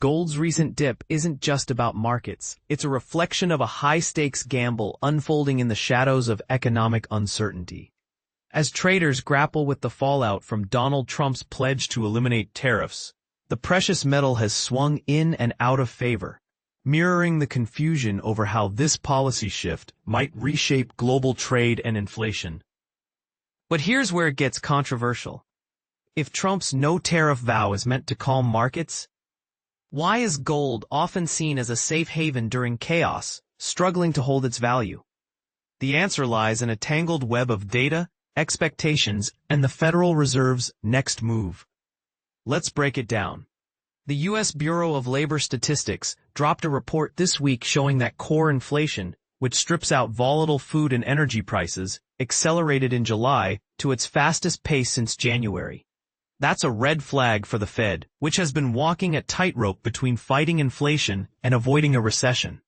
Gold's recent dip isn't just about markets. It's a reflection of a high-stakes gamble unfolding in the shadows of economic uncertainty. As traders grapple with the fallout from Donald Trump's pledge to eliminate tariffs, the precious metal has swung in and out of favor, mirroring the confusion over how this policy shift might reshape global trade and inflation. But here's where it gets controversial. If Trump's no-tariff vow is meant to calm markets, why is gold often seen as a safe haven during chaos, struggling to hold its value? The answer lies in a tangled web of data, expectations, and the Federal Reserve's next move. Let's break it down. The U.S. Bureau of Labor Statistics dropped a report this week showing that core inflation, which strips out volatile food and energy prices, accelerated in July to its fastest pace since January. That's a red flag for the Fed, which has been walking a tightrope between fighting inflation and avoiding a recession.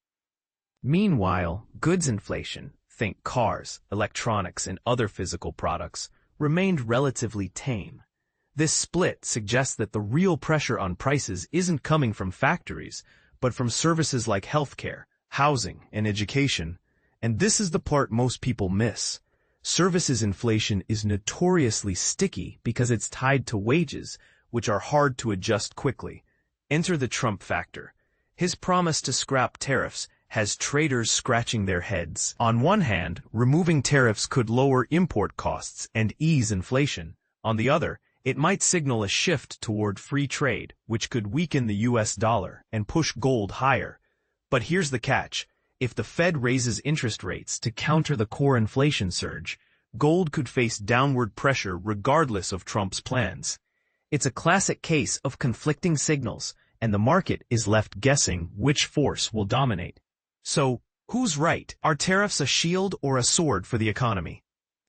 Meanwhile, goods inflation, think cars, electronics, and other physical products, remained relatively tame. This split suggests that the real pressure on prices isn't coming from factories, but from services like healthcare, housing, and education. And this is the part most people miss. Services inflation is notoriously sticky because it's tied to wages, which are hard to adjust quickly. Enter the Trump factor. His promise to scrap tariffs has traders scratching their heads. On one hand, removing tariffs could lower import costs and ease inflation. On the other, it might signal a shift toward free trade, which could weaken the U.S. dollar and push gold higher. But here's the catch. If the Fed raises interest rates to counter the core inflation surge, gold could face downward pressure regardless of Trump's plans. It's a classic case of conflicting signals, and the market is left guessing which force will dominate. So, who's right? Are tariffs a shield or a sword for the economy?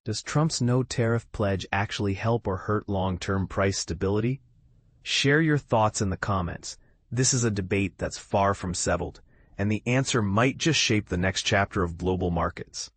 Does Trump's no-tariff pledge actually help or hurt long-term price stability? Share your thoughts in the comments. This is a debate that's far from settled, and the answer might just shape the next chapter of global markets.